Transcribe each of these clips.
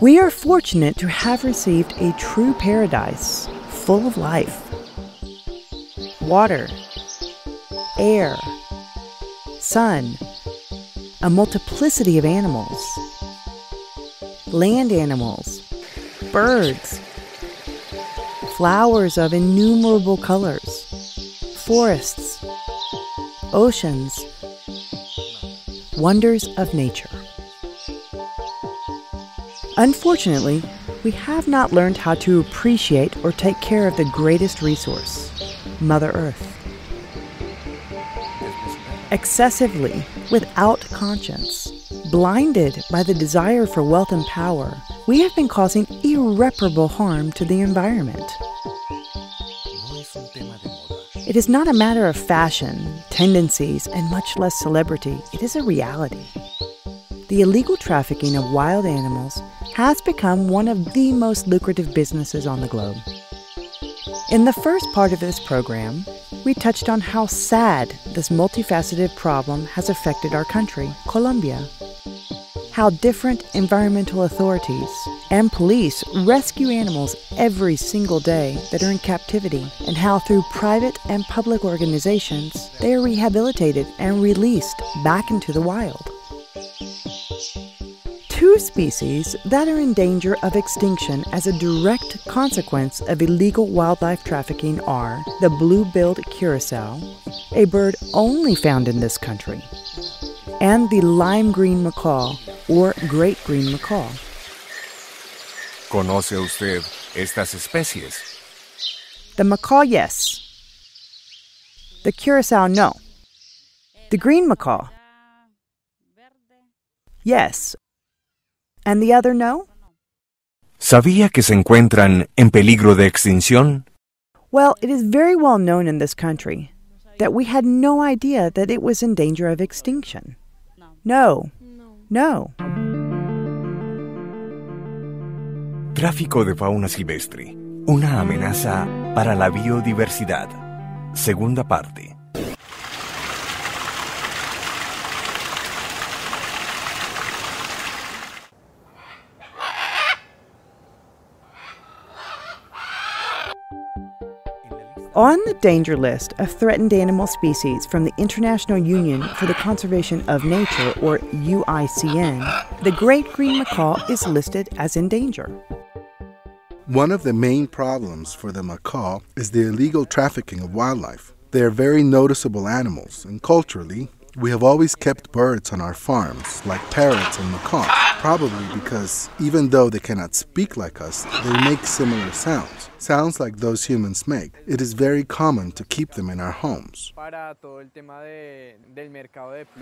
We are fortunate to have received a true paradise full of life. Water, air, sun, a multiplicity of animals, land animals, birds, flowers of innumerable colors, forests, oceans, wonders of nature. Unfortunately, we have not learned how to appreciate or take care of the greatest resource, Mother Earth. Excessively, without conscience, blinded by the desire for wealth and power, we have been causing irreparable harm to the environment. It is not a matter of fashion, tendencies, and much less celebrity. It is a reality. The illegal trafficking of wild animals has become one of the most lucrative businesses on the globe. In the first part of this program, we touched on how sad this multifaceted problem has affected our country, Colombia. How different environmental authorities and police rescue animals every single day that are in captivity, and how through private and public organizations, they are rehabilitated and released back into the wild. Two species that are in danger of extinction as a direct consequence of illegal wildlife trafficking are the blue-billed curassow, a bird only found in this country, and the lime green macaw, or great green macaw. ¿Conoce usted estas especies? The macaw, yes. The curassow, no. The green macaw, yes. And the other, no? ¿Sabía que se encuentran en peligro de extinción? Well, it is very well known in this country that we had no idea that it was in danger of extinction. No. No. Tráfico de fauna silvestre. Una amenaza para la biodiversidad. Segunda parte. On the danger list of threatened animal species from the International Union for the Conservation of Nature, or UICN, the great green macaw is listed as in danger. One of the main problems for the macaw is the illegal trafficking of wildlife. They are very noticeable animals, and culturally, we have always kept birds on our farms, like parrots and macaws, probably because even though they cannot speak like us, they make similar sounds, sounds like those humans make. It is very common to keep them in our homes.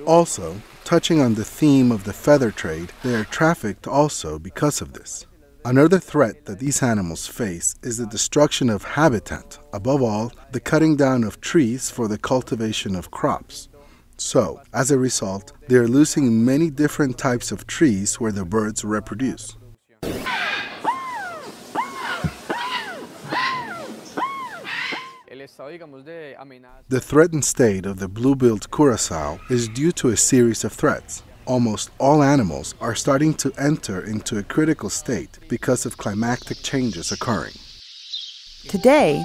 Also, touching on the theme of the feather trade, they are trafficked also because of this. Another threat that these animals face is the destruction of habitat, above all, the cutting down of trees for the cultivation of crops. So, as a result, they are losing many different types of trees where the birds reproduce. The threatened state of the blue-billed curassow is due to a series of threats. Almost all animals are starting to enter into a critical state because of climatic changes occurring. Today,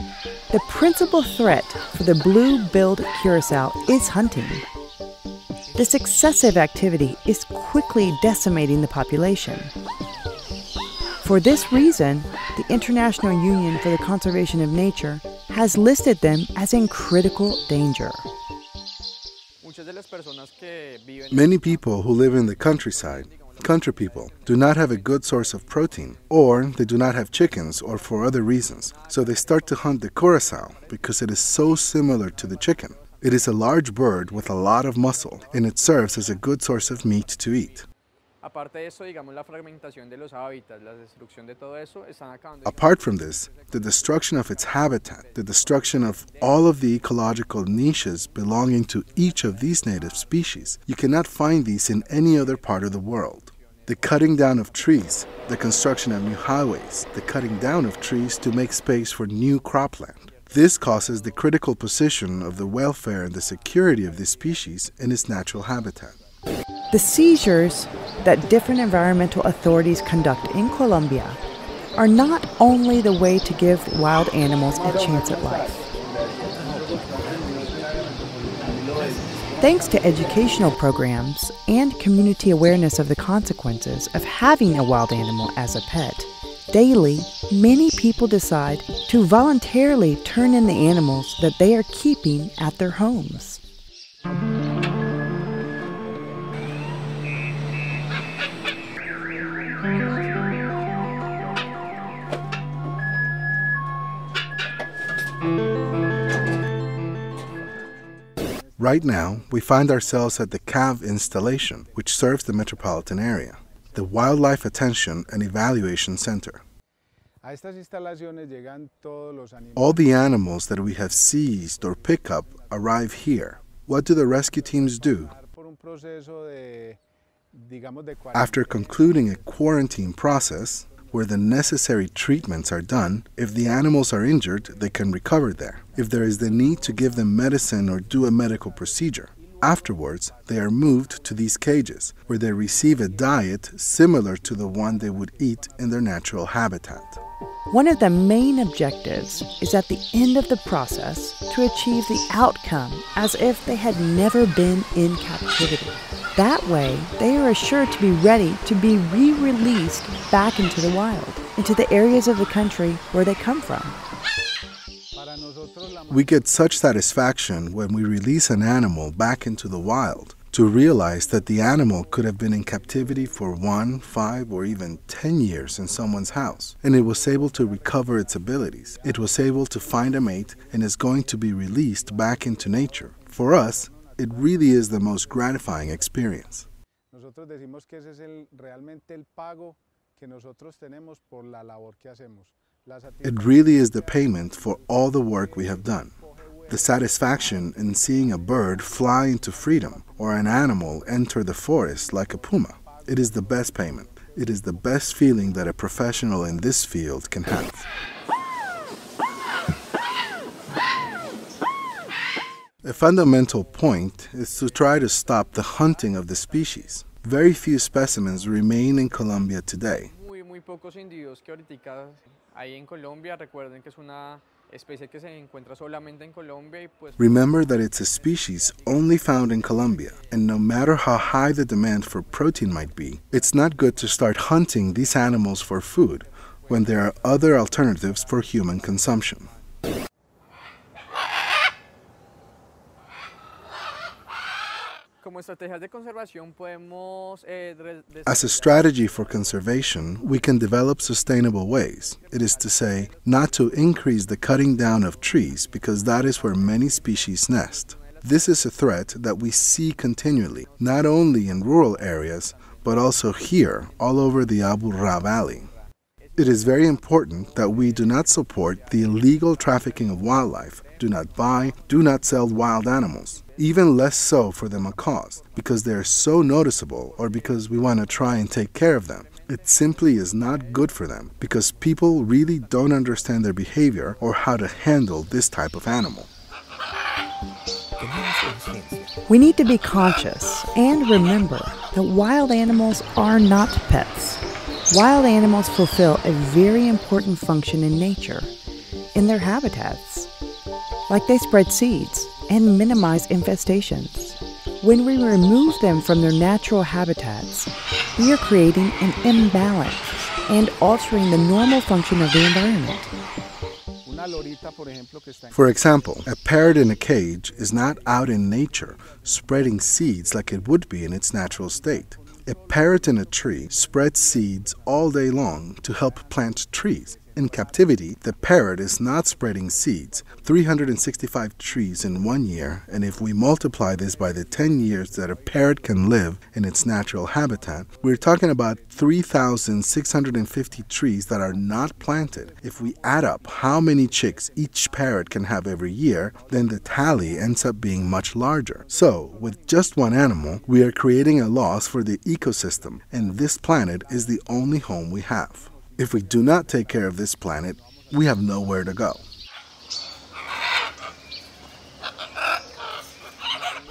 the principal threat for the blue-billed curassow is hunting. This excessive activity is quickly decimating the population. For this reason, the International Union for the Conservation of Nature has listed them as in critical danger. Many people who live in the countryside, country people, do not have a good source of protein, or they do not have chickens or for other reasons, so they start to hunt the curassow because it is so similar to the chicken. It is a large bird with a lot of muscle, and it serves as a good source of meat to eat. Apart from this, the destruction of its habitat, the destruction of all of the ecological niches belonging to each of these native species, you cannot find these in any other part of the world. The cutting down of trees, the construction of new highways, the cutting down of trees to make space for new cropland. This causes the critical position of the welfare and the security of this species in its natural habitat. The seizures that different environmental authorities conduct in Colombia are not only the way to give wild animals a chance at life. Thanks to educational programs and community awareness of the consequences of having a wild animal as a pet, daily, many people decide to voluntarily turn in the animals that they are keeping at their homes. Right now, we find ourselves at the CAV installation, which serves the metropolitan area, the Wildlife Attention and Evaluation Center. All the animals that we have seized or pick up arrive here. What do the rescue teams do? After concluding a quarantine process, where the necessary treatments are done, if the animals are injured, they can recover there. If there is the need to give them medicine or do a medical procedure, afterwards they are moved to these cages, where they receive a diet similar to the one they would eat in their natural habitat. One of the main objectives is at the end of the process to achieve the outcome as if they had never been in captivity. That way, they are assured to be ready to be re-released back into the wild, into the areas of the country where they come from. We get such satisfaction when we release an animal back into the wild to realize that the animal could have been in captivity for 1, 5, or even 10 years in someone's house, and it was able to recover its abilities. It was able to find a mate and is going to be released back into nature. For us, it really is the most gratifying experience. It really is the payment for all the work we have done. The satisfaction in seeing a bird fly into freedom or an animal enter the forest like a puma. It is the best payment. It is the best feeling that a professional in this field can have. A fundamental point is to try to stop the hunting of the species. Very few specimens remain in Colombia today. Remember that it's a species only found in Colombia, and no matter how high the demand for protein might be, it's not good to start hunting these animals for food when there are other alternatives for human consumption. As a strategy for conservation, we can develop sustainable ways. It is to say, not to increase the cutting down of trees because that is where many species nest. This is a threat that we see continually, not only in rural areas, but also here, all over the Aburrá Valley. It is very important that we do not support the illegal trafficking of wildlife, do not buy, do not sell wild animals. Even less so for the macaws, because they are so noticeable or because we want to try and take care of them. It simply is not good for them because people really don't understand their behavior or how to handle this type of animal. We need to be conscious and remember that wild animals are not pets. Wild animals fulfill a very important function in nature, in their habitats. Like they spread seeds and minimize infestations. When we remove them from their natural habitats, we are creating an imbalance and altering the normal function of the environment. For example, a parrot in a cage is not out in nature spreading seeds like it would be in its natural state. A parrot in a tree spreads seeds all day long to help plant trees. In captivity, the parrot is not spreading seeds, 365 trees in 1 year, and if we multiply this by the 10 years that a parrot can live in its natural habitat, we're talking about 3,650 trees that are not planted. If we add up how many chicks each parrot can have every year, then the tally ends up being much larger. So, with just one animal, we are creating a loss for the ecosystem, and this planet is the only home we have. If we do not take care of this planet, we have nowhere to go.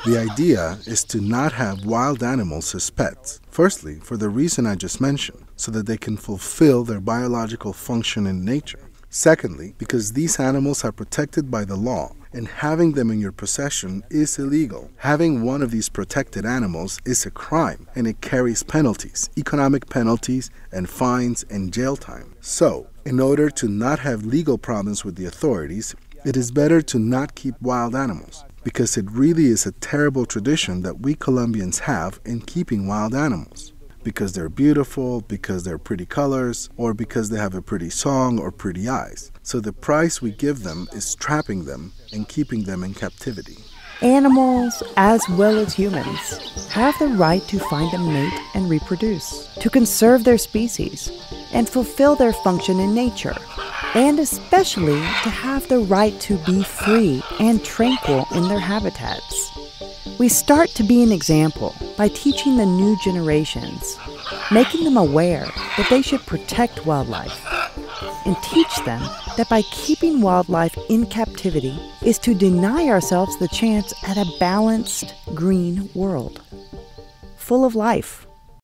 The idea is to not have wild animals as pets. Firstly, for the reason I just mentioned, so that they can fulfill their biological function in nature. Secondly, because these animals are protected by the law, and having them in your possession is illegal. Having one of these protected animals is a crime, and it carries penalties, economic penalties, and fines and jail time. So, in order to not have legal problems with the authorities, it is better to not keep wild animals, because it really is a terrible tradition that we Colombians have in keeping wild animals. Because they're beautiful, because they're pretty colors, or because they have a pretty song or pretty eyes. So the price we give them is trapping them and keeping them in captivity. Animals, as well as humans, have the right to find a mate and reproduce, to conserve their species, and fulfill their function in nature, and especially to have the right to be free and tranquil in their habitats. We start to be an example by teaching the new generations, making them aware that they should protect wildlife, and teach them that by keeping wildlife in captivity is to deny ourselves the chance at a balanced, green world, full of life.